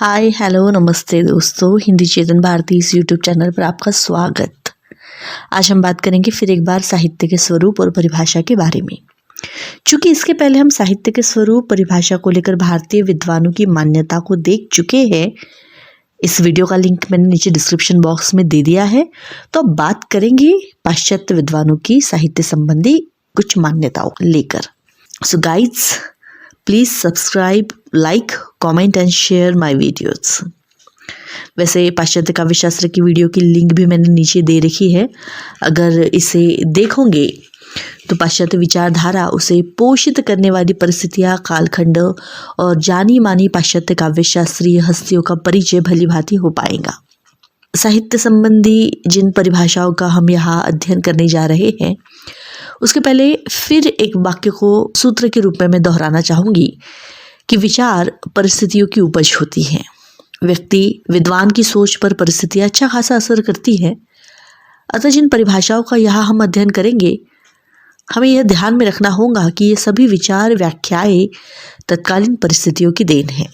Hi hello नमस्ते दोस्तों, हिंदी चेतन भारती इस यूट्यूब चैनल पर आपका स्वागत। आज हम बात करेंगे फिर एक बार साहित्य के स्वरूप और परिभाषा के बारे में। चूंकि इसके पहले हम साहित्य के स्वरूप परिभाषा को लेकर भारतीय विद्वानों की मान्यता को देख चुके हैं, इस वीडियो का लिंक मैंने नीचे डिस्क्रिप्शन बॉक्स में दे दिया है। तो अब बात करेंगे पाश्चात्य विद्वानों की साहित्य संबंधी कुछ मान्यताओं को लेकर। So guides, please subscribe, like, comment and share my videos. वैसे पाश्चात्य काव्यशास्त्र की वीडियो की लिंक भी मैंने नीचे दे रखी है। अगर इसे देखोगे तो पाश्चात्य विचारधारा, उसे पोषित करने वाली परिस्थितियाँ, कालखंड और जानी मानी पाश्चात्य काव्यशास्त्रीय हस्तियों का परिचय भली भांति हो पाएगा। साहित्य संबंधी जिन परिभाषाओं का हम यहाँ अध्ययन करने जा रहे हैं, उसके पहले फिर एक वाक्य को सूत्र के रूप में मैं दोहराना चाहूँगी कि विचार परिस्थितियों की उपज होती है। व्यक्ति विद्वान की सोच पर परिस्थितियाँ अच्छा खासा असर करती है। अतः जिन परिभाषाओं का यहाँ हम अध्ययन करेंगे, हमें यह ध्यान में रखना होगा कि ये सभी विचार व्याख्याएं तत्कालीन परिस्थितियों की देन है।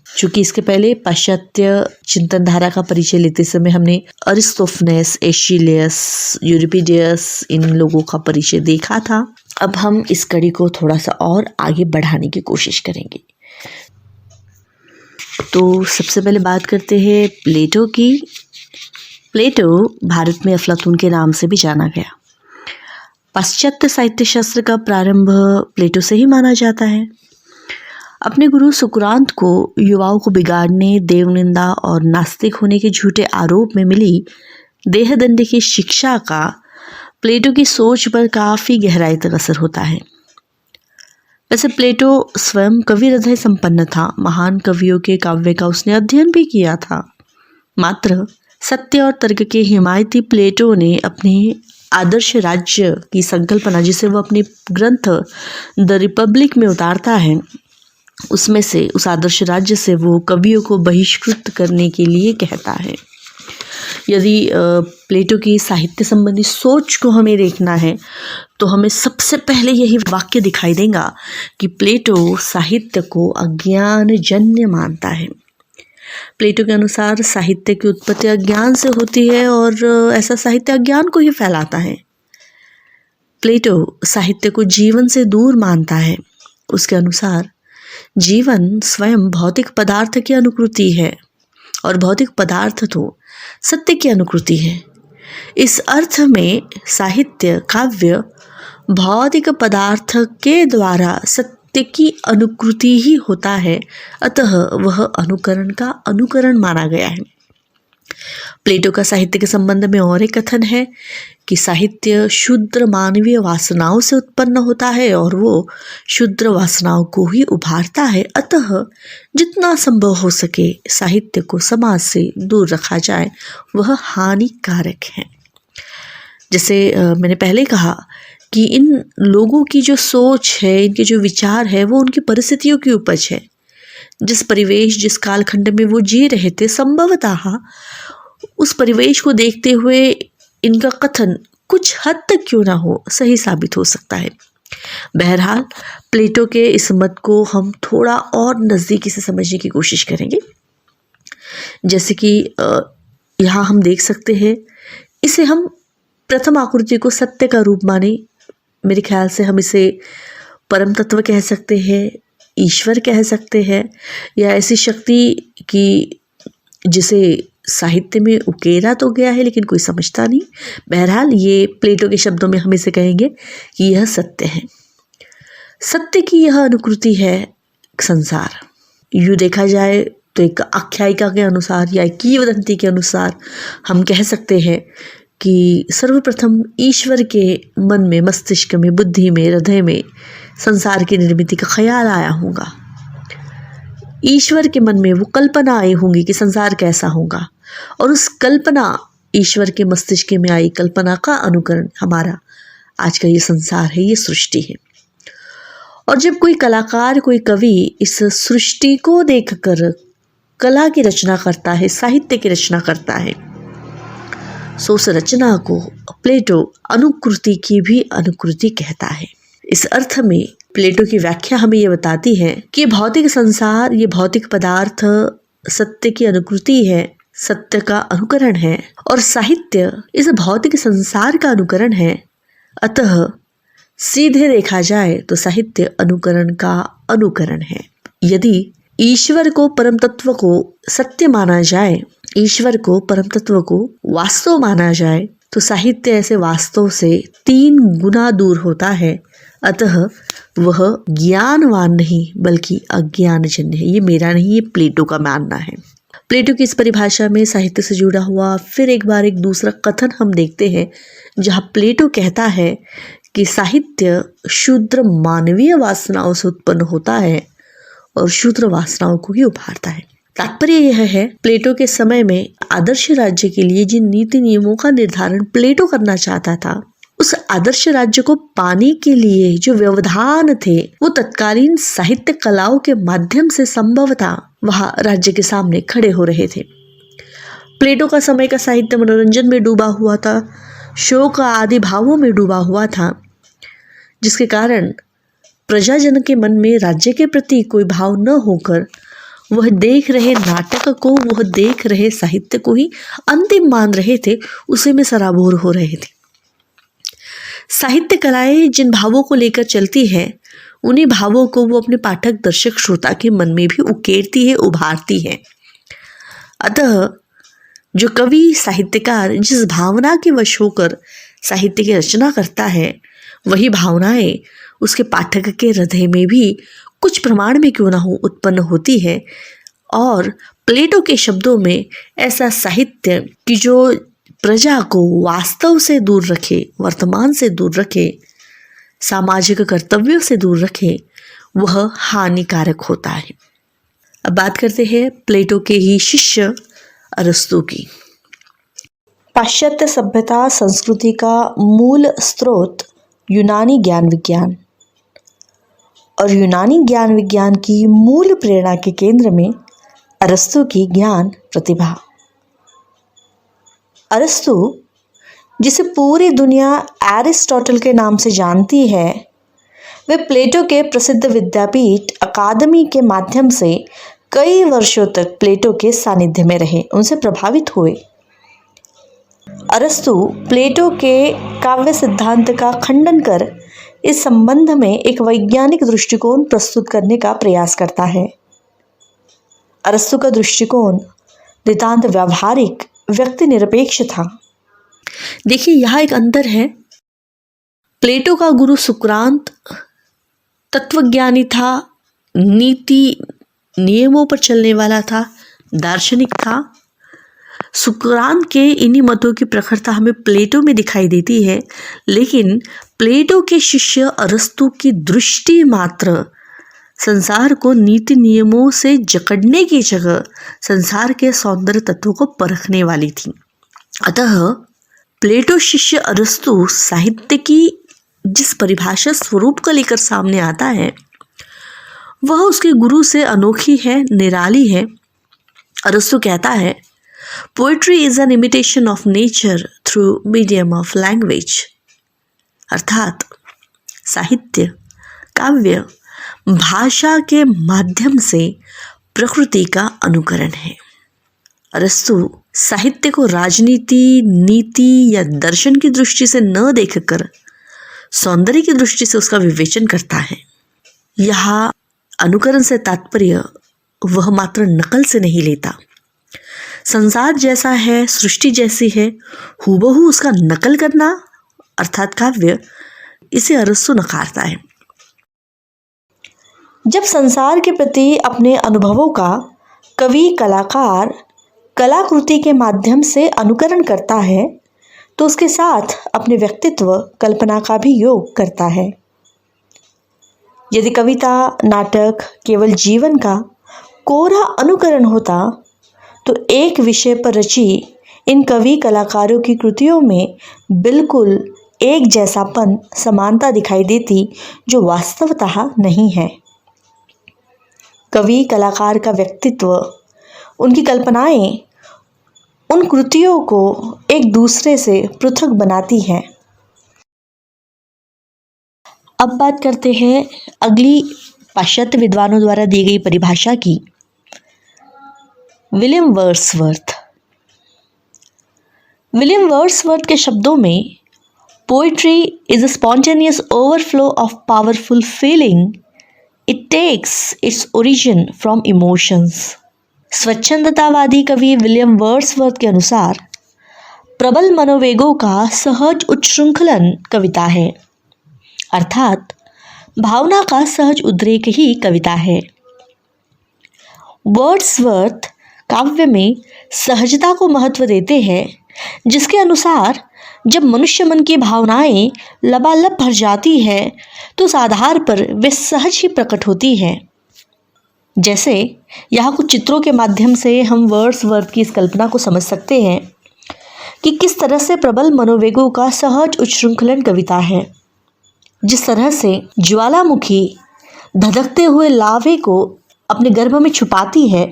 चूँकि इसके पहले पाश्चात्य चिंतन धारा का परिचय लेते समय हमने अरिस्टोफेनेस, एशिलियस, यूरिपिडियस, इन लोगों का परिचय देखा था। अब हम इस कड़ी को थोड़ा सा और आगे बढ़ाने की कोशिश करेंगे। तो सबसे पहले बात करते हैं प्लेटो की। प्लेटो भारत में अफलातून के नाम से भी जाना गया। पाश्चात्य साहित्य शास्त्र का प्रारंभ प्लेटो से ही माना जाता है। अपने गुरु सुकरात को युवाओं को बिगाड़ने, देवनिंदा और नास्तिक होने के झूठे आरोप में मिली देहदंड की शिक्षा का प्लेटो की सोच पर काफ़ी गहराई तक असर होता है। वैसे प्लेटो स्वयं कवि हृदय संपन्न था। महान कवियों के काव्य का उसने अध्ययन भी किया था। मात्र सत्य और तर्क के हिमायती प्लेटो ने अपने आदर्श राज्य की संकल्पना, जिसे वो अपने ग्रंथ द रिपब्लिक में उतारता है, उसमें से, उस आदर्श राज्य से वो कवियों को बहिष्कृत करने के लिए कहता है। यदि प्लेटो की साहित्य संबंधी सोच को हमें देखना है तो हमें सबसे पहले यही वाक्य दिखाई देगा कि प्लेटो साहित्य को अज्ञानजन्य मानता है। प्लेटो के अनुसार साहित्य की उत्पत्ति अज्ञान से होती है और ऐसा साहित्य अज्ञान को ही फैलाता है। प्लेटो साहित्य को जीवन से दूर मानता है। उसके अनुसार जीवन स्वयं भौतिक पदार्थ की अनुकृति है और भौतिक पदार्थ तो सत्य की अनुकृति है। इस अर्थ में साहित्य काव्य भौतिक पदार्थ के द्वारा सत्य की अनुकृति ही होता है, अतः वह अनुकरण का अनुकरण माना गया है। प्लेटो का साहित्य के संबंध में और एक कथन है कि साहित्य शुद्र मानवीय वासनाओं से उत्पन्न होता है और वो शुद्र वासनाओं को ही उभारता है। अतः जितना संभव हो सके साहित्य को समाज से दूर रखा जाए, वह हानिकारक है। जैसे मैंने पहले कहा कि इन लोगों की जो सोच है, इनके जो विचार है, वो उनकी परिस्थितियों की उपज है। जिस परिवेश, जिस कालखंड में वो जी रहे थे, संभवतः उस परिवेश को देखते हुए इनका कथन कुछ हद तक क्यों ना हो, सही साबित हो सकता है। बहरहाल प्लेटो के इस मत को हम थोड़ा और नज़दीकी से समझने की कोशिश करेंगे। जैसे कि यहाँ हम देख सकते हैं, इसे हम प्रथम आकृति को सत्य का रूप माने। मेरे ख्याल से हम इसे परम तत्व कह सकते हैं, ईश्वर कह सकते हैं, या ऐसी शक्ति कि जिसे साहित्य में उकेरा तो गया है लेकिन कोई समझता नहीं। बहरहाल ये प्लेटो के शब्दों में हम इसे कहेंगे कि यह सत्य है। सत्य की यह अनुकृति है संसार। यूँ देखा जाए तो एक आख्यायिका के अनुसार या एक किंवदंती के अनुसार हम कह सकते हैं कि सर्वप्रथम ईश्वर के मन में, मस्तिष्क में, बुद्धि में, हृदय में संसार की निर्मिति का ख्याल आया होगा। ईश्वर के मन में वो कल्पना आई होंगी कि संसार कैसा होगा, और उस कल्पना, ईश्वर के मस्तिष्क में आई कल्पना का अनुकरण हमारा आज का ये संसार है, ये सृष्टि है। और जब कोई कलाकार, कोई कवि इस सृष्टि को देखकर कला की रचना करता है, साहित्य की रचना करता है, सो उस रचना को प्लेटो अनुकृति की भी अनुकृति कहता है। इस अर्थ में प्लेटो की व्याख्या हमें ये बताती है कि भौतिक संसार, ये भौतिक पदार्थ सत्य की अनुकृति है, सत्य का अनुकरण है, और साहित्य इस भौतिक संसार का अनुकरण है। अतः सीधे देखा जाए तो साहित्य अनुकरण का अनुकरण है। यदि ईश्वर को, परम तत्व को सत्य माना जाए, ईश्वर को, परम तत्व को वास्तव माना जाए, तो साहित्य ऐसे वास्तव से 3 गुना दूर होता है। अतः वह ज्ञानवान नहीं बल्कि अज्ञानजन्य है। ये मेरा नहीं, ये प्लेटो का मानना है। प्लेटो की इस परिभाषा में साहित्य से जुड़ा हुआ फिर एक बार एक दूसरा कथन हम देखते हैं, जहाँ प्लेटो कहता है कि साहित्य शूद्र मानवीय वासनाओं से उत्पन्न होता है और शूद्र वासनाओं को ही उभारता है। तात्पर्य यह है, प्लेटो के समय में आदर्श राज्य के लिए जिन नीति नियमों का निर्धारण प्लेटो करना चाहता था, उस आदर्श राज्य को पाने के लिए जो व्यवधान थे वो तत्कालीन साहित्य कलाओं के माध्यम से संभवतः वहां राज्य के सामने खड़े हो रहे थे। प्लेटो का समय का साहित्य मनोरंजन में डूबा हुआ था, शोक आदि भावों में डूबा हुआ था, जिसके कारण प्रजाजन के मन में राज्य के प्रति कोई भाव न होकर वह देख रहे नाटक को, वह देख रहे साहित्य को ही अंतिम मान रहे थे, उसी में सराबोर हो रहे थे। साहित्य कलाएं जिन भावों को लेकर चलती है, उन्हीं भावों को वो अपने पाठक, दर्शक, श्रोता के मन में भी उकेरती है, उभारती है। अतः जो कवि, साहित्यकार जिस भावना के वश होकर साहित्य की रचना करता है, वही भावनाएं उसके पाठक के हृदय में भी कुछ प्रमाण में क्यों ना हो उत्पन्न होती है। और प्लेटो के शब्दों में ऐसा साहित्य कि जो प्रजा को वास्तव से दूर रखे, वर्तमान से दूर रखे, सामाजिक कर्तव्यों से दूर रखे, वह हानिकारक होता है। अब बात करते हैं प्लेटो के ही शिष्य अरस्तु की। पाश्चात्य सभ्यता संस्कृति का मूल स्रोत यूनानी ज्ञान विज्ञान, और यूनानी ज्ञान विज्ञान की मूल प्रेरणा के केंद्र में अरस्तु की ज्ञान प्रतिभा। अरस्तु, जिसे पूरी दुनिया एरिस्टोटल के नाम से जानती है, वे प्लेटो के प्रसिद्ध विद्यापीठ अकादमी के माध्यम से कई वर्षों तक प्लेटो के सानिध्य में रहे, उनसे प्रभावित हुए। अरस्तु प्लेटो के काव्य सिद्धांत का खंडन कर इस संबंध में एक वैज्ञानिक दृष्टिकोण प्रस्तुत करने का प्रयास करता है। अरस्तु का दृष्टिकोण नितांत व्यावहारिक, व्यक्ति निरपेक्ष था। देखिए, यहाँ एक अंतर है। प्लेटो का गुरु सुकरात तत्वज्ञानी था, नीति नियमों पर चलने वाला था, दार्शनिक था। सुकरात के इन्हीं मतों की प्रखरता हमें प्लेटो में दिखाई देती है, लेकिन प्लेटो के शिष्य अरस्तु की दृष्टि मात्र संसार को नीति नियमों से जकड़ने की जगह संसार के सौंदर्य तत्वों को परखने वाली थी। अतः प्लेटो शिष्य अरस्तु साहित्य की जिस परिभाषा स्वरूप का लेकर सामने आता है, वह उसके गुरु से अनोखी है, निराली है। अरस्तु कहता है, poetry is an imitation of nature through medium of language, अर्थात साहित्य, काव्य भाषा के माध्यम से प्रकृति का अनुकरण है। अरस्तु साहित्य को राजनीति, नीति या दर्शन की दृष्टि से न देखकर सौंदर्य की दृष्टि से उसका विवेचन करता है। यहाँ अनुकरण से तात्पर्य वह मात्र नकल से नहीं लेता। संसार जैसा है, सृष्टि जैसी है, हूबहू उसका नकल करना अर्थात काव्य, इसे अरस्तु नकारता है। जब संसार के प्रति अपने अनुभवों का कवि, कलाकार कलाकृति के माध्यम से अनुकरण करता है, तो उसके साथ अपने व्यक्तित्व, कल्पना का भी योग करता है। यदि कविता, नाटक केवल जीवन का कोरा अनुकरण होता, तो एक विषय पर रची इन कवि कलाकारों की कृतियों में बिल्कुल एक जैसापन, समानता दिखाई देती, जो वास्तवतः नहीं है। कवि कलाकार का व्यक्तित्व, उनकी कल्पनाएं उन कृतियों को एक दूसरे से पृथक बनाती हैं। अब बात करते हैं अगली पाश्चात्य विद्वानों द्वारा दी गई परिभाषा की। William Wordsworth. विलियम वर्ड्सवर्थ के शब्दों में poetry is a spontaneous overflow of powerful feeling, it takes its origin from emotions. स्वच्छंदतावादी कवि विलियम वर्ड्सवर्थ के अनुसार प्रबल मनोवेगों का सहज उच्छृंखलन कविता है, अर्थात भावना का सहज उद्रेक ही कविता है। वर्ड्सवर्थ काव्य में सहजता को महत्व देते हैं, जिसके अनुसार जब मनुष्य मन की भावनाएं लबालब भर जाती है तो उस आधार पर वे सहज ही प्रकट होती है। जैसे यहाँ कुछ चित्रों के माध्यम से हम वर्ड्सवर्थ की इस कल्पना को समझ सकते हैं कि किस तरह से प्रबल मनोवेगों का सहज उच्छृंखलन कविता है। जिस तरह से ज्वालामुखी धधकते हुए लावे को अपने गर्भ में छुपाती है,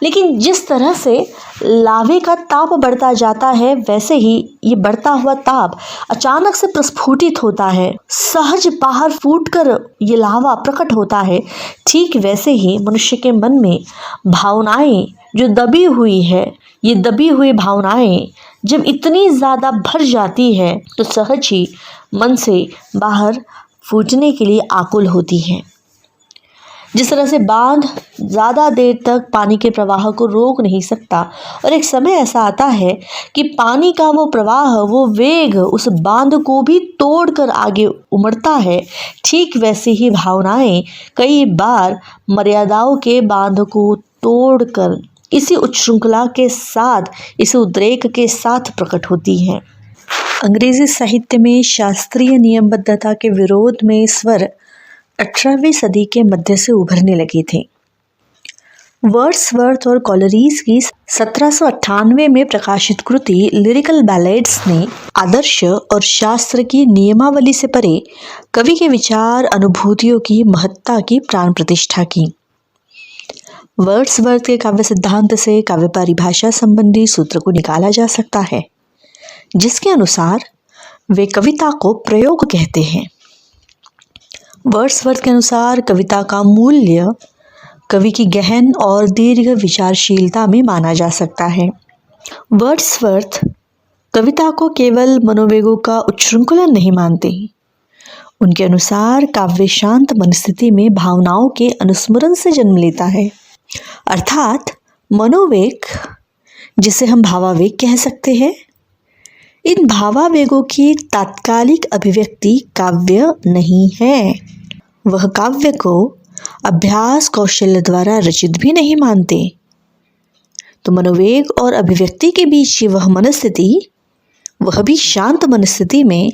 लेकिन जिस तरह से लावे का ताप बढ़ता जाता है, वैसे ही ये बढ़ता हुआ ताप अचानक से प्रस्फुटित होता है, सहज बाहर फूटकर ये लावा प्रकट होता है। ठीक वैसे ही मनुष्य के मन में भावनाएं जो दबी हुई है, ये दबी हुई भावनाएं जब इतनी ज़्यादा भर जाती है तो सहज ही मन से बाहर फूटने के लिए आकुल होती है। जिस तरह से बांध ज़्यादा देर तक पानी के प्रवाह को रोक नहीं सकता और एक समय ऐसा आता है कि पानी का वो प्रवाह, वो वेग उस बांध को भी तोड़कर आगे उमड़ता है, ठीक वैसे ही भावनाएं कई बार मर्यादाओं के बांध को तोड़कर इसी उच्छृंखला के साथ, इसी उद्रेक के साथ प्रकट होती हैं। अंग्रेजी साहित्य में शास्त्रीय नियमबद्धता के विरोध में स्वर 18वीं सदी के मध्य से उभरने लगे थे। वर्ड्सवर्थ और कॉलरीज की 1798 में प्रकाशित कृति लिरिकल बैलेड्स ने आदर्श और शास्त्र की नियमावली से परे कवि के विचार अनुभूतियों की महत्ता की प्राण प्रतिष्ठा की। वर्ड्सवर्थ के काव्य सिद्धांत से काव्य परिभाषा संबंधी सूत्र को निकाला जा सकता है, जिसके अनुसार वे कविता को प्रयोग कहते हैं। वर्ड्सवर्थ के अनुसार कविता का मूल्य कवि की गहन और दीर्घ विचारशीलता में माना जा सकता है। वर्ड्सवर्थ कविता को केवल मनोवेगों का उच्छृंखलन नहीं मानते। उनके अनुसार काव्य शांत मनस्थिति में भावनाओं के अनुस्मरण से जन्म लेता है, अर्थात मनोवेग, जिसे हम भावावेग कह सकते हैं। इन भावावेगों की तात्कालिक अभिव्यक्ति काव्य नहीं है। वह काव्य को अभ्यास कौशल्य द्वारा रचित भी नहीं मानते। तो मनोवेग और अभिव्यक्ति के बीच की वह मनस्थिति, वह भी शांत मनस्थिति में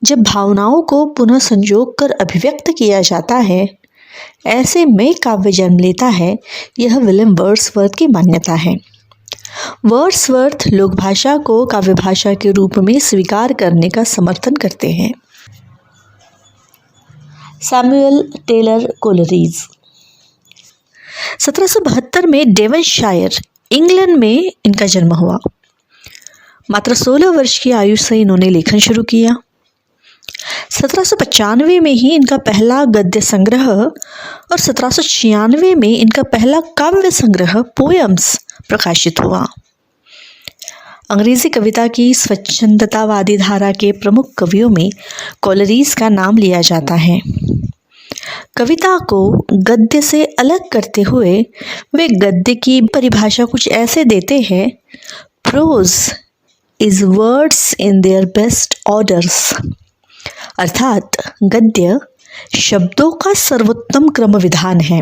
जब भावनाओं को पुनः संजोग कर अभिव्यक्त किया जाता है, ऐसे में काव्य जन्म लेता है। यह विलियम वर्ड्सवर्थ की मान्यता है। वर्ड्सवर्थ लोक भाषा को काव्य भाषा के रूप में स्वीकार करने का समर्थन करते हैं। सैमुअल टेलर कोलरीज 1772 में डेवनशायर इंग्लैंड में इनका जन्म हुआ। मात्र 16 वर्ष की आयु से इन्होंने लेखन शुरू किया। 1795 में ही इनका पहला गद्य संग्रह और 1796 में इनका पहला काव्य संग्रह पोएम्स प्रकाशित हुआ। अंग्रेजी कविता की स्वच्छंदतावादी धारा के प्रमुख कवियों में कॉलरीज का नाम लिया जाता है। कविता को गद्य से अलग करते हुए वे गद्य की परिभाषा कुछ ऐसे देते हैं: prose is words in their best orders, अर्थात गद्य शब्दों का सर्वोत्तम क्रम विधान है।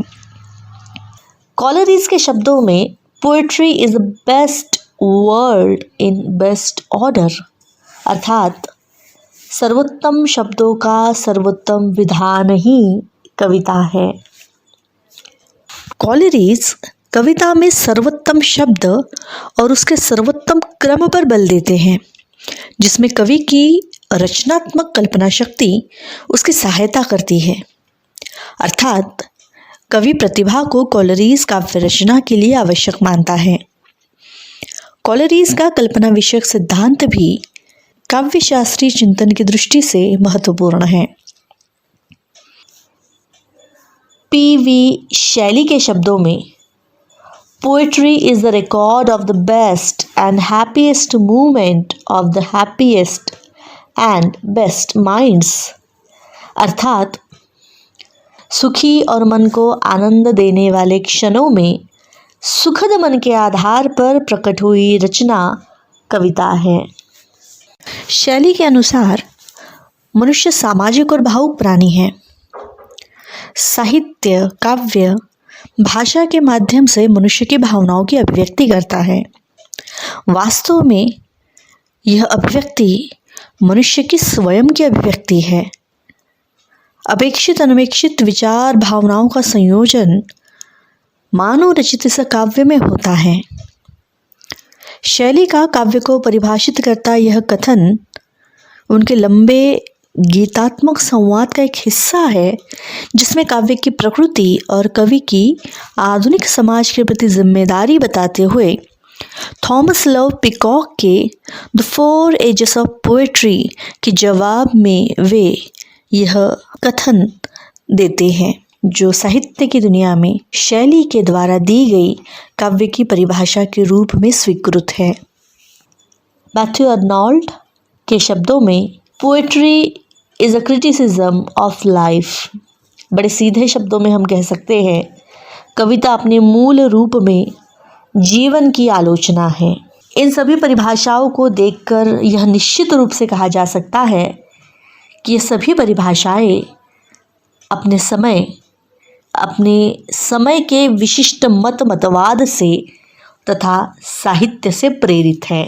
कॉलरीज के शब्दों में poetry is the best word in best order, अर्थात सर्वोत्तम शब्दों का सर्वोत्तम विधान ही कविता है। कॉलरीज कविता में सर्वोत्तम शब्द और उसके सर्वोत्तम क्रम पर बल देते हैं, जिसमें कवि की रचनात्मक कल्पना शक्ति उसकी सहायता करती है। अर्थात कवि प्रतिभा को कॉलरीज काव्य रचना के लिए आवश्यक मानता है। कॉलरीज का कल्पना विषयक सिद्धांत भी काव्य शास्त्रीय चिंतन की दृष्टि से महत्वपूर्ण है। पी.वी. शैली के शब्दों में Poetry is the record of the best and happiest moment of the happiest and best minds. अर्थात सुखी और मन को आनंद देने वाले क्षणों में सुखद मन के आधार पर प्रकट हुई रचना कविता है। शैली के अनुसार मनुष्य सामाजिक और भावुक प्राणी है। साहित्य, काव्य, भाषा के माध्यम से मनुष्य की भावनाओं की अभिव्यक्ति करता है। वास्तव में यह अभिव्यक्ति मनुष्य की स्वयं की अभिव्यक्ति है। अपेक्षित अनपेक्षित विचार भावनाओं का संयोजन मानव रचित इस काव्य में होता है। शैली का काव्य को परिभाषित करता यह कथन उनके लंबे गीतात्मक संवाद का एक हिस्सा है, जिसमें काव्य की प्रकृति और कवि की आधुनिक समाज के प्रति जिम्मेदारी बताते हुए थॉमस लव पिकॉक के द 4 एजेस ऑफ पोएट्री के जवाब में वे यह कथन देते हैं, जो साहित्य की दुनिया में शैली के द्वारा दी गई काव्य की परिभाषा के रूप में स्वीकृत है। मैथ्यू अर्नोल्ड के शब्दों में poetry is a criticism of life. बड़े सीधे शब्दों में हम कह सकते हैं कविता अपने मूल रूप में जीवन की आलोचना है। इन सभी परिभाषाओं को देखकर यह निश्चित रूप से कहा जा सकता है कि ये सभी परिभाषाएं अपने समय के विशिष्ट मतवाद से तथा साहित्य से प्रेरित है।